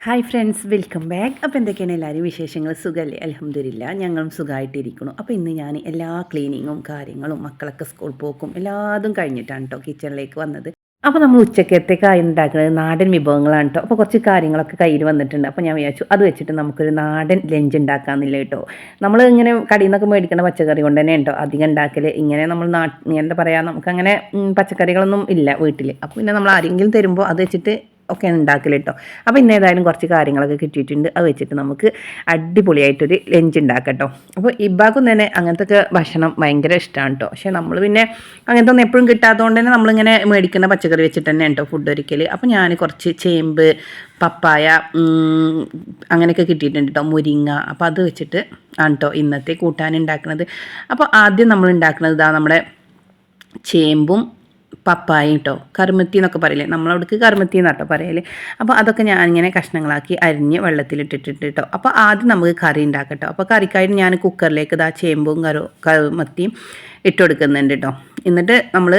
Hi friends, welcome back. അപ്പോൾ എന്തൊക്കെയാണ് എല്ലാവരും വിശേഷങ്ങൾ? സുഖമല്ലേ? അൽഹംദുലില്ലാ ഞങ്ങളും സുഖമായിട്ടിരിക്കണം. അപ്പോൾ ഇന്ന് ഞാൻ എല്ലാ ക്ലീനിങ്ങും കാര്യങ്ങളും മക്കളൊക്കെ സ്കൂൾ പോക്കും എല്ലാതും കഴിഞ്ഞിട്ടാണ് കേട്ടോ കിച്ചണിലേക്ക് വന്നത്. അപ്പോൾ നമ്മൾ ഉച്ചക്കത്തേക്കായി ഉണ്ടാക്കുന്നത് നാടൻ വിഭവങ്ങളാണ് കേട്ടോ. അപ്പോൾ കുറച്ച് കാര്യങ്ങളൊക്കെ കയ്യിൽ വന്നിട്ടുണ്ട്. അപ്പോൾ ഞാൻ വിചാരിച്ചു അത് വെച്ചിട്ട് നമുക്കൊരു നാടൻ ലഞ്ച് ഉണ്ടാക്കാമെന്നില്ല കേട്ടോ. നമ്മൾ ഇങ്ങനെ കടയിൽ നിന്നൊക്കെ മേടിക്കുന്ന പച്ചക്കറി കൊണ്ട് തന്നെ കേട്ടോ അധികം ഉണ്ടാക്കൽ. ഇങ്ങനെ നമ്മൾ എന്താ പറയുക, നമുക്കങ്ങനെ പച്ചക്കറികളൊന്നും ഇല്ല വീട്ടിൽ. അപ്പോൾ പിന്നെ നമ്മൾ ആരെങ്കിലും തരുമ്പോൾ അത് വെച്ചിട്ട് ഒക്കെ ഉണ്ടാക്കൽ കേട്ടോ. അപ്പോൾ ഇന്ന് ഏതായാലും കുറച്ച് കാര്യങ്ങളൊക്കെ കിട്ടിയിട്ടുണ്ട്. അത് വെച്ചിട്ട് നമുക്ക് അടിപൊളിയായിട്ടൊരു ലഞ്ച് ഉണ്ടാക്കാം കേട്ടോ. അപ്പോൾ ഇബ്ബാക്കും തന്നെ അങ്ങനത്തെ ഒക്കെ ഭക്ഷണം ഭയങ്കര ഇഷ്ടമാണ് കേട്ടോ. പക്ഷേ നമ്മൾ പിന്നെ അങ്ങനത്തെ ഒന്നും എപ്പോഴും കിട്ടാത്തതുകൊണ്ട് തന്നെ നമ്മളിങ്ങനെ മേടിക്കുന്ന പച്ചക്കറി വെച്ചിട്ട് തന്നെ കേട്ടോ ഫുഡ് ഒരിക്കൽ. അപ്പോൾ ഞാൻ കുറച്ച് ചേമ്പ്, പപ്പായ, അങ്ങനെയൊക്കെ കിട്ടിയിട്ടുണ്ട് കേട്ടോ, മുരിങ്ങ. അപ്പോൾ അത് വെച്ചിട്ട് ആണ് കേട്ടോ ഇന്നത്തെ കൂട്ടാൻ ഉണ്ടാക്കുന്നത്. അപ്പോൾ ആദ്യം നമ്മൾ ഉണ്ടാക്കുന്നത് ഇതാ നമ്മുടെ ചേമ്പും പപ്പായ കേട്ടോ, കറുമത്തി എന്നൊക്കെ പറയില്ലേ, നമ്മളവിടേക്ക് കറുമത്തി എന്നാട്ടോ പറയല്. അപ്പോൾ അതൊക്കെ ഞാനിങ്ങനെ കഷ്ണങ്ങളാക്കി അരിഞ്ഞ് വെള്ളത്തിലിട്ടിട്ടുണ്ട് കേട്ടോ. അപ്പോൾ ആദ്യം നമുക്ക് കറി ഉണ്ടാക്കാം കേട്ടോ. അപ്പോൾ കറിക്കായിട്ട് ഞാൻ കുക്കറിലേക്ക് ഇതാ ചേമ്പും കറുമത്തിയും ഇട്ട് കൊടുക്കുന്നുണ്ട് കേട്ടോ. എന്നിട്ട് നമ്മൾ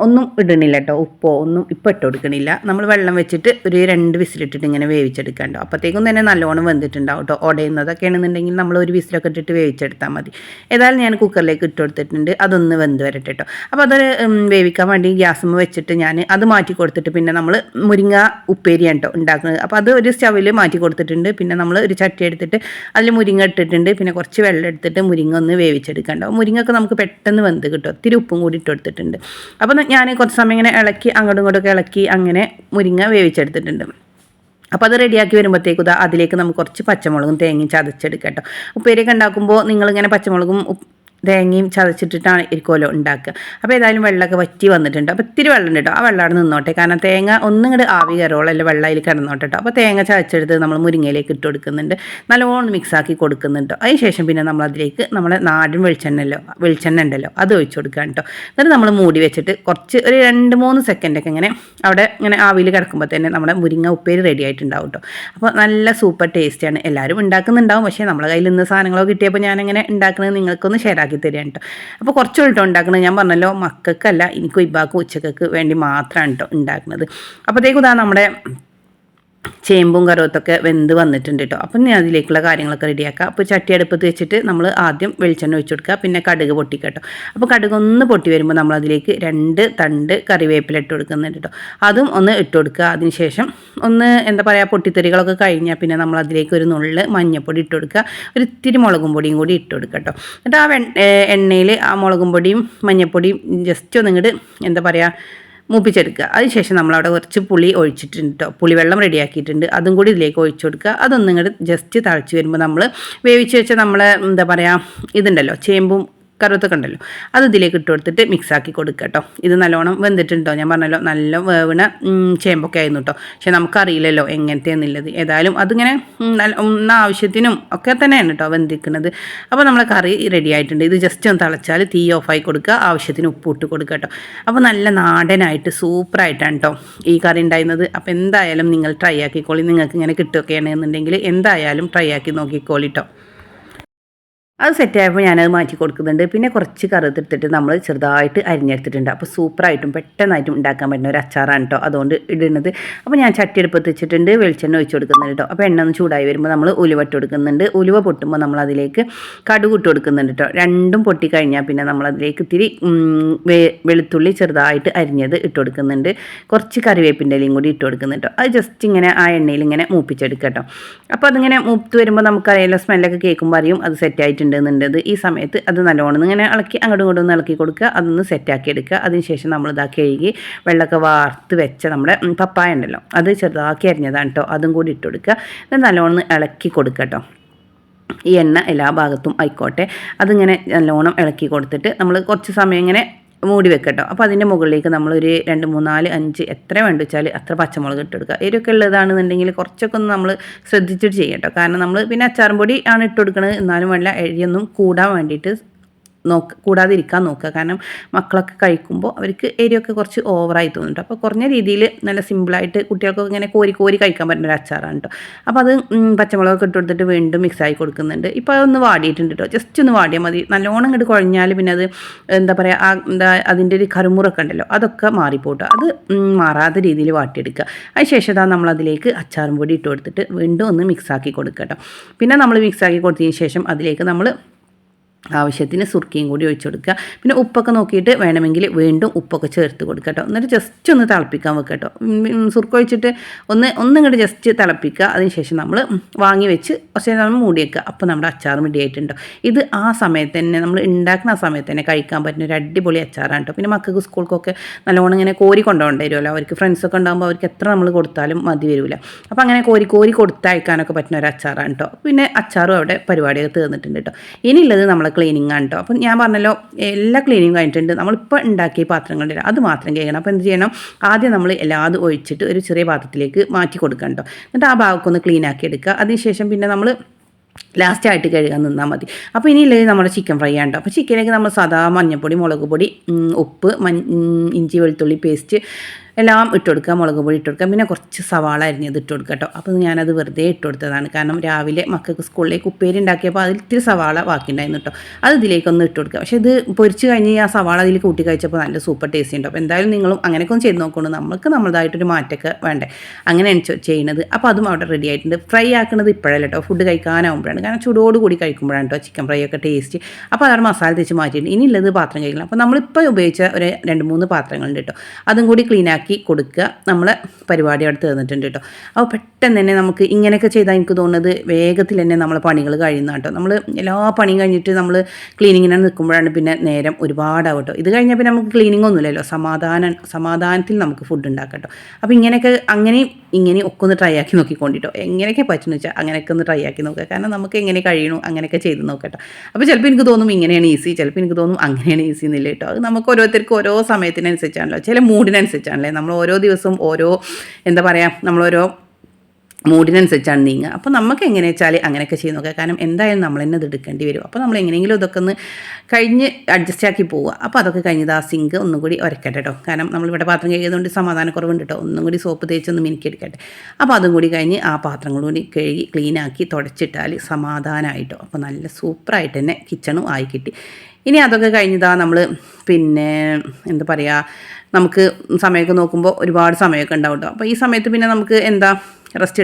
ഒന്നും ഇടണില്ല കേട്ടോ, ഉപ്പോ ഒന്നും ഇപ്പോൾ ഇട്ട് കൊടുക്കണില്ല. നമ്മൾ വെള്ളം വെച്ചിട്ട് ഒരു 2 വിസിലിട്ടിട്ട് ഇങ്ങനെ വേവിച്ചെടുക്കാം കേട്ടോ. അപ്പോഴത്തേക്കും തന്നെ നല്ലോണം വെന്തിട്ടുണ്ടാവും കേട്ടോ. ഉടയുന്നതൊക്കെ ആണെന്നുണ്ടെങ്കിൽ നമ്മൾ ഒരു വിസിലൊക്കെ ഇട്ടിട്ട് വേവിച്ചെടുത്താൽ മതി. ഏതായാലും ഞാൻ കുക്കറിലേക്ക് ഇട്ട് കൊടുത്തിട്ടുണ്ട്, അതൊന്ന് വെന്ത് വരട്ടെ കേട്ടോ. അപ്പോൾ അത് വേവിക്കാൻ വേണ്ടി ഗ്യാസുമ്മ വെച്ചിട്ട് ഞാൻ അത് മാറ്റി കൊടുത്തിട്ട് പിന്നെ നമ്മൾ മുരിങ്ങ ഉപ്പേരിയാണ് കേട്ടോ ഉണ്ടാക്കുന്നത്. അപ്പോൾ അത് ഒരു സ്റ്റവിൽ മാറ്റി കൊടുത്തിട്ടുണ്ട്. പിന്നെ നമ്മൾ ഒരു ചട്ടി എടുത്തിട്ട് അതിൽ മുരിങ്ങ ഇട്ടിട്ടുണ്ട്. പിന്നെ കുറച്ച് വെള്ളം എടുത്തിട്ട് മുരിങ്ങ ഒന്ന് വേവിച്ചെടുക്കണ്ടോ. മുരിങ്ങയൊക്കെ നമുക്ക് പെട്ടെന്ന് വെന്ത് കിട്ടും. ഇത്തിരി ഉപ്പും കൂടി ഇട്ട് കൊടുത്തിട്ടുണ്ട്. അപ്പോൾ ഞാൻ കുറച്ച് സമയം ഇങ്ങനെ ഇളക്കി അങ്ങോട്ടും ഇങ്ങോട്ടൊക്കെ ഇളക്കി അങ്ങനെ മുരിങ്ങ വേവിച്ചെടുത്തിട്ടുണ്ട്. അപ്പോൾ അത് റെഡിയാക്കി വരുമ്പോഴത്തേക്കും അതിലേക്ക് നമുക്ക് കുറച്ച് പച്ചമുളകും തേങ്ങയും ചതച്ചെടുക്കാം കേട്ടോ. ഉപ്പേരിയൊക്കെ ഉണ്ടാക്കുമ്പോൾ നിങ്ങളിങ്ങനെ പച്ചമുളകും തേങ്ങയും ചതച്ചിട്ടിട്ടാണ് ഇരിക്കുമല്ലോ ഉണ്ടാക്കുക. അപ്പോൾ ഏതായാലും വെള്ളമൊക്കെ വറ്റി വന്നിട്ടുണ്ട്. അപ്പോൾ ഇത്തിരി വെള്ളം ഉണ്ട് കേട്ടോ. ആ വെള്ളം അവിടെ നിന്നോട്ടെ, കാരണം തേങ്ങ ഒന്നും ഇങ്ങോട്ട് ആവി കയറോളം അല്ല വെള്ളം അതിൽ കിടന്നോട്ടെ കേട്ടോ. അപ്പോൾ തേങ്ങ ചതച്ചെടുത്ത് നമ്മൾ മുരിങ്ങയിലേക്ക് ഇട്ട് കൊടുക്കുന്നുണ്ട്, നല്ലോണം മിക്സാക്കി കൊടുക്കുന്നുണ്ട്. അതിന് ശേഷം പിന്നെ നമ്മളതിലേക്ക് നമ്മുടെ നാടൻ വെളിച്ചെണ്ണ ഉണ്ടല്ലോ അത് ഒഴിച്ച് കൊടുക്കുകയാണ് കേട്ടോ. എന്നിട്ട് നമ്മൾ മൂടി വെച്ചിട്ട് കുറച്ച് ഒരു 2-3 സെക്കൻഡൊക്കെ ഇങ്ങനെ അവിടെ ഇങ്ങനെ ആവിയിൽ കിടക്കുമ്പോൾ തന്നെ നമ്മുടെ മുരിങ്ങ ഉപ്പേരി റെഡി ആയിട്ടുണ്ടാവും കേട്ടോ. അപ്പോൾ നല്ല സൂപ്പർ ടേസ്റ്റിയാണ്. എല്ലാവരും ഉണ്ടാക്കുന്നുണ്ടാവും, പക്ഷേ നമ്മളെ കയ്യിൽ നിന്ന് സാധനങ്ങളോ കിട്ടിയപ്പോൾ ഞാനങ്ങനെ ഉണ്ടാക്കുന്നത് നിങ്ങൾക്കൊന്ന് ഷെയർ ആക്കി തരാം കേട്ടോ. അപ്പോൾ കുറച്ച് കേട്ടോ ഉണ്ടാക്കുന്നത്, ഞാൻ പറഞ്ഞല്ലോ മക്കൾക്കല്ല, എനിക്കും ഇബ്ബാക്കും ഉച്ചക്ക് വേണ്ടി മാത്രമാണ് കേട്ടോ ഉണ്ടാക്കുന്നത്. അപ്പോഴത്തേക്കും ഇതാ നമ്മുടെ ചേമ്പും കറുവത്തൊക്കെ വെന്ത് വന്നിട്ടുണ്ട് കേട്ടോ. അപ്പം ഞാൻ അതിലേക്കുള്ള കാര്യങ്ങളൊക്കെ റെഡിയാക്കാം. അപ്പോൾ ചട്ടി അടുപ്പത്ത് വെച്ചിട്ട് നമ്മൾ ആദ്യം വെളിച്ചെണ്ണ ഒഴിച്ച് കൊടുക്കുക, പിന്നെ കടുക് പൊട്ടിക്കുക കേട്ടോ. അപ്പോൾ കടുക് ഒന്ന് പൊട്ടി വരുമ്പോൾ നമ്മൾ അതിലേക്ക് 2 തണ്ട് കറിവേപ്പില ഇട്ട് കൊടുക്കുന്നുണ്ട് കേട്ടോ. അതും ഒന്ന് ഇട്ട് കൊടുക്കുക. അതിനുശേഷം ഒന്ന് എന്താ പറയുക, പൊട്ടിത്തെറികളൊക്കെ കഴിഞ്ഞാൽ പിന്നെ നമ്മൾ അതിലേക്ക് ഒരു നുള്ള് മഞ്ഞൾപ്പൊടി ഇട്ട് കൊടുക്കുക, ഒരു ഇത്തിരി മുളകും പൊടിയും കൂടി ഇട്ട് കൊടുക്കുക കേട്ടോ. എന്നിട്ട് ആ എണ്ണയിൽ ആ മുളകും പൊടിയും മഞ്ഞൾപ്പൊടിയും ജസ്റ്റ് ഒന്ന് ഇങ്ങോട്ട് എന്താ പറയുക മൂപ്പിച്ചെടുക്കുക. അതിനുശേഷം നമ്മളവിടെ കുറച്ച് പുളി ഒഴിച്ചിട്ടുണ്ട് കേട്ടോ, പുളിവെള്ളം റെഡിയാക്കിയിട്ടുണ്ട്, അതും കൂടി ഇതിലേക്ക് ഒഴിച്ചു കൊടുക്കുക. അതൊന്നും ഇങ്ങോട്ട് ജസ്റ്റ് തിളച്ച് വരുമ്പോൾ നമ്മൾ വേവിച്ച് വെച്ച നമ്മൾ എന്താ പറയുക ഇതുണ്ടല്ലോ ചേമ്പും കറുത്തൊക്കെ ഉണ്ടല്ലോ അത് ഇതിലേക്ക് ഇട്ട് കൊടുത്തിട്ട് മിക്സാക്കി കൊടുക്കുക കേട്ടോ. ഇത് നല്ലോണം വെന്തിട്ടുണ്ടോ, ഞാൻ പറഞ്ഞല്ലോ നല്ല വേവണ ചേമ്പൊക്കെ ആയിരുന്നു കേട്ടോ. പക്ഷെ നമുക്കറിയില്ലല്ലോ എങ്ങനത്തെയെന്നുള്ളത്. ഏതായാലും അതിങ്ങനെ ആവശ്യത്തിനും ഒക്കെ തന്നെയാണ് കേട്ടോ വെന്തിക്കുന്നത്. അപ്പോൾ നമ്മളെ കറി റെഡി ആയിട്ടുണ്ട്. ഇത് ജസ്റ്റ് ഒന്ന് തിളച്ചാൽ തീ ഓഫായി കൊടുക്കുക, ആവശ്യത്തിന് ഉപ്പ് ഇട്ട് കൊടുക്കുക കേട്ടോ. അപ്പോൾ നല്ല നാടനായിട്ട് സൂപ്പറായിട്ടാണ് കേട്ടോ ഈ കറി ഉണ്ടായിരുന്നത്. അപ്പോൾ എന്തായാലും നിങ്ങൾ ട്രൈ ആക്കിക്കോളി. നിങ്ങൾക്ക് ഇങ്ങനെ കിട്ടുകയാണെന്നുണ്ടെങ്കിൽ എന്തായാലും ട്രൈ ആക്കി നോക്കിക്കോളി കേട്ടോ. അത് സെറ്റായപ്പോൾ ഞാനത് മാറ്റി കൊടുക്കുന്നുണ്ട്. പിന്നെ കുറച്ച് കറുത്തെടുത്തിട്ട് നമ്മൾ ചെറുതായിട്ട് അരിഞ്ഞെടുത്തിട്ടുണ്ട്. അപ്പോൾ സൂപ്പറായിട്ടും പെട്ടെന്നായിട്ടും ഉണ്ടാക്കാൻ പറ്റുന്ന ഒരു അച്ചാറാണ് കേട്ടോ അതുകൊണ്ട് ഇടുന്നത്. അപ്പോൾ ഞാൻ ചട്ടി എടുപ്പത്ത് വെച്ചിട്ടുണ്ട്, വെളിച്ചെണ്ണ ഒഴിച്ച് കൊടുക്കുന്നുണ്ട് കേട്ടോ. അപ്പോൾ എണ്ണ ഒന്ന് ചൂടായി വരുമ്പോൾ നമ്മൾ ഉലുവ ഇട്ട് കൊടുക്കുന്നുണ്ട്. ഉലുവ പൊട്ടുമ്പോൾ നമ്മൾ അതിലേക്ക് കടുക് ഇട്ട് കൊടുക്കുന്നുണ്ട് കേട്ടോ. രണ്ടും പൊട്ടിക്കഴിഞ്ഞാൽ പിന്നെ നമ്മളതിലേക്ക് ഇത്തിരി വെളുത്തുള്ളി ചെറുതായിട്ട് അരിഞ്ഞത് ഇട്ട് കൊടുക്കുന്നുണ്ട്. കുറച്ച് കറിവേപ്പിൻ്റെ ഇലയും കൂടി ഇട്ട് കൊടുക്കുന്നുണ്ട് കേട്ടോ. അത് ജസ്റ്റ് ഇങ്ങനെ ആ എണ്ണയിൽ ഇങ്ങനെ മൂപ്പിച്ചെടുക്കുക കേട്ടോ. അപ്പോൾ അതിങ്ങനെ മൂത്ത് വരുമ്പോൾ നമുക്കറിയാലോ, സ്മെല്ലൊക്കെ കേൾക്കുമ്പോൾ അറിയും അത് സെറ്റായിട്ട് ഉണ്ടെന്നുണ്ടത്. ഈ സമയത്ത് അത് നല്ലോണം ഇങ്ങനെ ഇളക്കി അങ്ങോട്ടും ഇങ്ങോട്ടും ഒന്ന് ഇളക്കി കൊടുക്കുക, അതൊന്ന് സെറ്റാക്കി എടുക്കുക. അതിനുശേഷം നമ്മൾ ഇതാക്കി കഴുകി വെള്ളമൊക്കെ വാർത്ത് വെച്ച നമ്മുടെ പപ്പായ ഉണ്ടല്ലോ അത് ചെറുതാക്കി അരിഞ്ഞതാണ് കേട്ടോ, അതും കൂടി ഇട്ട് കൊടുക്കുക. ഇത് നല്ലോണം ഇളക്കി കൊടുക്കുക കേട്ടോ. ഈ എണ്ണ എല്ലാ ഭാഗത്തും ആയിക്കോട്ടെ. അതിങ്ങനെ നല്ലോണം ഇളക്കി കൊടുത്തിട്ട് നമ്മൾ കുറച്ച് സമയം ഇങ്ങനെ മൂടി വെക്കട്ടോ. അപ്പോൾ അതിൻ്റെ മുകളിലേക്ക് നമ്മളൊരു 2, 3, 4, 5 എത്ര വേണ്ട വെച്ചാൽ അത്ര പച്ചമുളക് ഇട്ട് കൊടുക്കുക. എരിവൊക്കെ ഉള്ളതാണെന്നുണ്ടെങ്കിൽ കുറച്ചൊക്കെ ഒന്ന് നമ്മൾ ശ്രദ്ധിച്ചിട്ട് ചെയ്യട്ടോ. കാരണം നമ്മൾ പിന്നെ അച്ചാറും പൊടി ആണ് ഇട്ട് കൊടുക്കുന്നത്, എന്നാലും വേണ്ട എരിയൊന്നും കൂടാൻ വേണ്ടിയിട്ട് കൂടാതിരിക്കാൻ നോക്കുക. കാരണം മക്കളൊക്കെ കഴിക്കുമ്പോൾ അവർക്ക് എരിയൊക്കെ കുറച്ച് ഓവറായി തോന്നുന്നുണ്ട്. അപ്പോൾ കുറഞ്ഞ രീതിയിൽ നല്ല സിമ്പിളായിട്ട് കുട്ടികൾക്കൊക്കെ ഇങ്ങനെ കോരി കോരി കഴിക്കാൻ പറ്റുന്ന ഒരു അച്ചാറാണ് കേട്ടോ. അപ്പോൾ അത് പച്ചമുളകൊക്കെ ഇട്ട് കൊടുത്തിട്ട് വീണ്ടും മിക്സായി കൊടുക്കുന്നുണ്ട്. ഇപ്പോൾ അതൊന്ന് വാടിയിട്ടുണ്ട് കേട്ടോ. ജസ്റ്റ് ഒന്ന് വാടിയാൽ മതി. നല്ലോണം ഇങ്ങോട്ട് കുഴഞ്ഞാൽ പിന്നെ അത് എന്താ പറയുക, അതിൻ്റെ ഒരു കറുമുറൊക്കെ ഉണ്ടല്ലോ അതൊക്കെ മാറിപ്പോട്ടോ. അത് മാറാത്ത രീതിയിൽ വാട്ടിയെടുക്കുക. അതിനുശേഷം നമ്മളതിലേക്ക് അച്ചാറും പൊടി ഇട്ട് കൊടുത്തിട്ട് വീണ്ടും ഒന്ന് മിക്സാക്കി കൊടുക്കുക കേട്ടോ. പിന്നെ നമ്മൾ മിക്സാക്കി കൊടുത്തതിന് ശേഷം അതിലേക്ക് നമ്മൾ ആവശ്യത്തിന് സുർക്കയും കൂടി ഒഴിച്ചു കൊടുക്കുക. പിന്നെ ഉപ്പൊക്കെ നോക്കിയിട്ട് വേണമെങ്കിൽ വീണ്ടും ഉപ്പൊക്കെ ചേർത്ത് കൊടുക്കുക കേട്ടോ. എന്നിട്ട് ജസ്റ്റ് ഒന്ന് തിളപ്പിക്കാൻ വെക്കുക കേട്ടോ. സുർക്ക ഒഴിച്ചിട്ട് ഒന്നിങ്ങോട്ട് ജസ്റ്റ് തിളപ്പിക്കുക. അതിനുശേഷം നമ്മൾ വാങ്ങി വെച്ച് കുറച്ച് നേരം നമ്മൾ മൂടി വെക്കുക. അപ്പോൾ നമ്മുടെ അച്ചാർ റെഡി ആയിട്ടുണ്ടോ. ഇത് ആ സമയത്ത് തന്നെ നമ്മൾ ഉണ്ടാക്കുന്ന ആ സമയത്ത് തന്നെ കഴിക്കാൻ പറ്റുന്ന ഒരു അടിപൊളി അച്ചാറാണ് കേട്ടോ. പിന്നെ മക്കൾക്ക് സ്കൂൾക്കൊക്കെ നല്ലോണം ഇങ്ങനെ കോരി കൊണ്ടുപോകേണ്ടി വരുമല്ലോ. അവർക്ക് ഫ്രണ്ട്സൊക്കെ ഉണ്ടാകുമ്പോൾ അവർക്ക് എത്ര നമ്മൾ കൊടുത്താലും മതി വരില്ല. അപ്പോൾ അങ്ങനെ കോരി കോരി കൊടുത്തയക്കാനൊക്കെ പറ്റുന്ന ഒരു അച്ചാറാണ് കേട്ടോ. പിന്നെ അച്ചാറും അവിടെ പരിപാടിയൊക്കെ തീർന്നിട്ടുണ്ട് കേട്ടോ. ഇനിയുള്ളത് നമ്മൾ ക്ലീനിങ് ആണ് കേട്ടോ. അപ്പം ഞാൻ പറഞ്ഞല്ലോ എല്ലാ ക്ലീനിങ് കഴിഞ്ഞിട്ടുണ്ട്. നമ്മളിപ്പോൾ ഉണ്ടാക്കിയ പാത്രങ്ങളുണ്ട് അത് മാത്രം കഴിയണം. അപ്പോൾ എന്ത് ചെയ്യണം, ആദ്യം നമ്മൾ എല്ലാതും ഒഴിച്ചിട്ട് ഒരു ചെറിയ പാത്രത്തിലേക്ക് മാറ്റി കൊടുക്കണം കേട്ടോ. എന്നിട്ട് ആ ഭാഗമൊക്കെ ഒന്ന് ക്ലീൻ ആക്കി എടുക്കുക. അതിനുശേഷം പിന്നെ നമ്മൾ ലാസ്റ്റായിട്ട് കഴുകാൻ നിന്നാൽ മതി. അപ്പോൾ ഇനിയില്ലേ നമ്മുടെ ചിക്കൻ ഫ്രൈ ആണ് കേട്ടോ. അപ്പോൾ ചിക്കനൊക്കെ നമ്മൾ സാധാ മഞ്ഞൾപ്പൊടി, മുളക് പൊടി, ഉപ്പ്, ഇഞ്ചി വെളുത്തുള്ളി പേസ്റ്റ് എല്ലാം ഇട്ട് കൊടുക്കുക. മുളക് പൊടി ഇട്ട് കൊടുക്കുക. പിന്നെ കുറച്ച് സവാള അരിഞ്ഞത് ഇട്ട് കൊടുക്കുക കേട്ടോ. അപ്പോൾ ഞാനത് വെറുതെ ഇട്ട് കൊടുത്തതാണ്. കാരണം രാവിലെ മക്കൾക്ക് സ്കൂളിലേക്ക് ഉപ്പേരി ഉണ്ടാക്കിയപ്പോൾ അതിൽ ഇത്തിരി സവാള ബാക്കിയുണ്ടായിരുന്നു കേട്ടോ. അത് ഇതിലേക്കൊന്ന് ഇട്ട് കൊടുക്കുക. പക്ഷേ ഇത് പൊരിച്ച് കഴിഞ്ഞ് ആ സവാള അതിൽ കൂട്ടി കഴിച്ചപ്പോൾ നല്ല സൂപ്പർ ടേസ്റ്റ് ഉണ്ട്. അപ്പോൾ എന്തായാലും നിങ്ങളും അങ്ങനെയൊക്കെ ഒന്ന് ചെയ്ത് നോക്കണം. നമുക്ക് നമ്മളതായിട്ടൊരു മാറ്റമൊക്കെ വേണ്ടേ, അങ്ങനെയാണ് ചെയ്യുന്നത്. അപ്പോൾ അതും അവിടെ റെഡി ആയിട്ടുണ്ട്. ഫ്രൈ ആക്കുന്നത് ഇപ്പോഴല്ല കേട്ടോ, ഫുഡ് കഴിക്കാനാവുമ്പോഴാണ്. കാരണം ചൂടോട് കൂടി കഴിക്കുമ്പോഴാണ് കേട്ടോ ചിക്കൻ ഫ്രൈ ഒക്കെ ടേസ്റ്റ്. അപ്പോൾ അതാണ് മസാല തേച്ച് മാറ്റിയിട്ടുണ്ട്. ഇനിയുള്ളത് പാത്രം കഴിക്കണം. അപ്പോൾ നമ്മളിപ്പോൾ ഉപയോഗിച്ച ഒരു 2-3 പാത്രങ്ങളുണ്ട് കേട്ടോ. അതും കൂടി ക്ലീൻ ആക്കി കൊടുക്കുക. നമ്മളെ പരിപാടി അവിടെ തീർന്നിട്ടുണ്ട് കേട്ടോ. അപ്പോൾ പെട്ടെന്ന് തന്നെ നമുക്ക് ഇങ്ങനെയൊക്കെ ചെയ്താൽ എനിക്ക് തോന്നുന്നത് വേഗത്തിൽ തന്നെ നമ്മളെ പണികൾ കഴിയുന്ന കേട്ടോ. നമ്മൾ എല്ലാ പണിയും കഴിഞ്ഞിട്ട് നമ്മൾ ക്ലീനിങ്ങിനെ നിൽക്കുമ്പോഴാണ് പിന്നെ നേരം ഒരുപാടാവും കേട്ടോ. ഇത് കഴിഞ്ഞാൽ പിന്നെ നമുക്ക് ക്ലീനിങ് ഒന്നുമില്ലല്ലോ, സമാധാനത്തിൽ നമുക്ക് ഫുഡ് ഉണ്ടാക്കാം കേട്ടോ. അപ്പോൾ ഇങ്ങനെയൊക്കെ ഇങ്ങനെ ഒക്കെ ഒന്ന് ട്രൈ ആക്കി നോക്കിക്കൊണ്ടിട്ടോ. എങ്ങനെയൊക്കെ പറ്റുമെന്ന് വെച്ചാൽ അങ്ങനെയൊക്കെ ഒന്ന് ട്രൈ ആക്കി നോക്കുക. കാരണം നമുക്ക് എങ്ങനെ കഴിയണു അങ്ങനെയൊക്കെ ചെയ്ത് നോക്കട്ടോ. അപ്പോൾ ചിലപ്പോൾ എനിക്ക് തോന്നും ഇങ്ങനെയാണ് ഈസി, ചിലപ്പോൾ എനിക്ക് തോന്നും അങ്ങനെയാണ് ഈസി എന്നില്ല കേട്ടോ. അത് നമുക്ക് ഓരോരുത്തർക്കും ഓരോ സമയത്തിനനുസരിച്ചാണല്ലോ, ചില മൂഡിനനുസരിച്ചാണല്ലേ. നമ്മൾ ഓരോ ദിവസവും ഓരോ എന്താ പറയുക, നമ്മളോരോ മൂഡിനനുസരിച്ചാണ് നീങ്ങുക. അപ്പോൾ നമുക്ക് എങ്ങനെ വെച്ചാൽ അങ്ങനെയൊക്കെ ചെയ്ത് നോക്കുക. കാരണം എന്തായാലും നമ്മൾ തന്നെ ഇത് എടുക്കേണ്ടി വരും. അപ്പോൾ നമ്മൾ എങ്ങനെയെങ്കിലും ഇതൊക്കെ ഒന്ന് കഴിഞ്ഞ് അഡ്ജസ്റ്റ് ആക്കി പോവുക. അപ്പോൾ അതൊക്കെ കഴിഞ്ഞത് ആ സിങ്ക് ഒന്നും കൂടി ഉരക്കട്ടെ കേട്ടോ. കാരണം നമ്മളിവിടെ പാത്രം കഴുകിയതുകൊണ്ട് സമാധാനക്കുറവുണ്ട് കേട്ടോ. ഒന്നും കൂടി സോപ്പ് തേച്ചൊന്ന് മിനുക്കിയെടുക്കട്ടെ. അപ്പോൾ അതും കൂടി കഴിഞ്ഞ് ആ പാത്രങ്ങളും കൂടി കഴുകി ക്ലീനാക്കി തുടച്ചിട്ടാൽ സമാധാനമായിട്ടോ. അപ്പോൾ നല്ല സൂപ്പറായിട്ട് തന്നെ കിച്ചണും ആയി കിട്ടി. ഇനി അതൊക്കെ കഴിഞ്ഞതാ നമ്മൾ പിന്നെ എന്താ പറയുക, നമുക്ക് സമയമൊക്കെ നോക്കുമ്പോൾ ഒരുപാട് സമയമൊക്കെ ഉണ്ടാവും കേട്ടോ. അപ്പോൾ ഈ സമയത്ത് പിന്നെ നമുക്ക് എന്താ റെസ്റ്റ്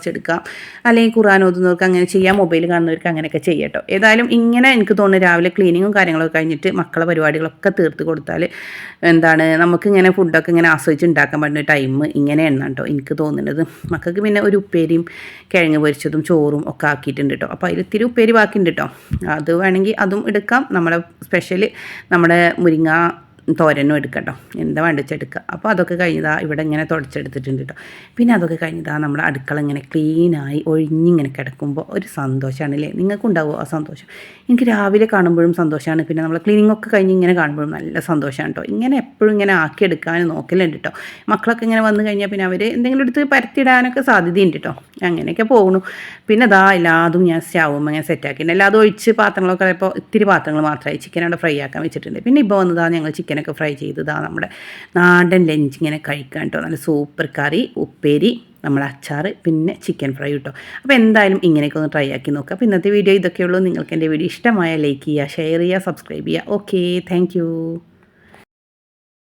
എടുക്കാം, അല്ലെങ്കിൽ ഖുർആൻ ഓതുന്നവർക്ക് അങ്ങനെ ചെയ്യാം, മൊബൈൽ കാണുന്നവർക്ക് അങ്ങനെയൊക്കെ ചെയ്യാം കേട്ടോ. ഏതായാലും ഇങ്ങനെ എനിക്ക് തോന്നുന്നു രാവിലെ ക്ലീനിങ്ങും കാര്യങ്ങളൊക്കെ കഴിഞ്ഞിട്ട് മക്കളെ പരിപാടികളൊക്കെ തീർത്ത് കൊടുത്താൽ എന്താണ് നമുക്കിങ്ങനെ ഫുഡൊക്കെ ഇങ്ങനെ ആസ്വദിച്ച് ഉണ്ടാക്കാൻ പറ്റുന്ന ടൈം ഇങ്ങനെയാണ് കേട്ടോ എനിക്ക് തോന്നുന്നത്. മക്കൾക്ക് പിന്നെ ഒരു ഉപ്പേരിയും കിഴങ്ങ് പൊരിച്ചതും ചോറും ഒക്കെ ആക്കിയിട്ടുണ്ട് കേട്ടോ. അപ്പോൾ അതിൽ ഇത്തിരി ഉപ്പേരി ബാക്കിയുണ്ട് കേട്ടോ. അത് വേണമെങ്കിൽ അതും എടുക്കാം. നമ്മുടെ സ്പെഷ്യൽ നമ്മുടെ മുരിങ്ങ തോരനും എടുക്കട്ടോ, എന്താ വേണ്ട വെച്ചാൽ എടുക്കുക. അപ്പോൾ അതൊക്കെ കഴിഞ്ഞതാ ഇവിടെ ഇങ്ങനെ തുടച്ചെടുത്തിട്ടുണ്ട് കേട്ടോ. പിന്നെ അതൊക്കെ കഴിഞ്ഞതാ നമ്മുടെ അടുക്കള ഇങ്ങനെ ക്ലീനായി ഒഴിഞ്ഞിങ്ങനെ കിടക്കുമ്പോൾ ഒരു സന്തോഷമാണല്ലേ. നിങ്ങൾക്കുണ്ടാവുമോ ആ സന്തോഷം? എനിക്ക് രാവിലെ കാണുമ്പോഴും സന്തോഷമാണ്, പിന്നെ നമ്മൾ ക്ലീനിങ് ഒക്കെ കഴിഞ്ഞ് ഇങ്ങനെ കാണുമ്പോഴും നല്ല സന്തോഷമാണ് കേട്ടോ. ഇങ്ങനെ എപ്പോഴും ഇങ്ങനെ ആക്കിയെടുക്കാൻ നോക്കലുണ്ട് കേട്ടോ. മക്കളൊക്കെ ഇങ്ങനെ വന്നു കഴിഞ്ഞാൽ പിന്നെ അവർ എന്തെങ്കിലും എടുത്ത് പരത്തിയിടാനൊക്കെ സാധ്യതയുണ്ട് കേട്ടോ. അങ്ങനെയൊക്കെ പോകണു. പിന്നെ അതാ എല്ലാതും ഞാൻ സ്റ്റൗവും അങ്ങനെ സെറ്റാക്കിയിട്ടുണ്ട്. എല്ലാതും ഒഴിച്ച് പാത്രങ്ങളൊക്കെ ഇപ്പോൾ ഇത്തിരി പാത്രങ്ങൾ മാത്രമായി ചിക്കൻ അവിടെ ഫ്രൈ ആക്കാൻ വെച്ചിട്ടുണ്ട്. പിന്നെ ഇപ്പോൾ വന്നതാ ഞങ്ങൾ ചിക്കനൊക്കെ ഫ്രൈ ചെയ്തതാ നമ്മുടെ നാടൻ ലഞ്ച് ഇങ്ങനെ കഴിക്കാൻ കേട്ടോ. നല്ല സൂപ്പർ കറി, ഉപ്പേരി, നമ്മുടെ അച്ചാർ, പിന്നെ ചിക്കൻ ഫ്രൈ കേട്ടോ. അപ്പോൾ എന്തായാലും ഇങ്ങനെയൊക്കെ ഒന്ന് ട്രൈ ആക്കി നോക്കുക. അപ്പോൾ ഇന്നത്തെ വീഡിയോ ഇതൊക്കെയുള്ളൂ. നിങ്ങൾക്ക് എൻ്റെ വീഡിയോ ഇഷ്ടമായ ലൈക്ക് ചെയ്യുക, ഷെയർ ചെയ്യുക, സബ്സ്ക്രൈബ് ചെയ്യുക. Okay, thank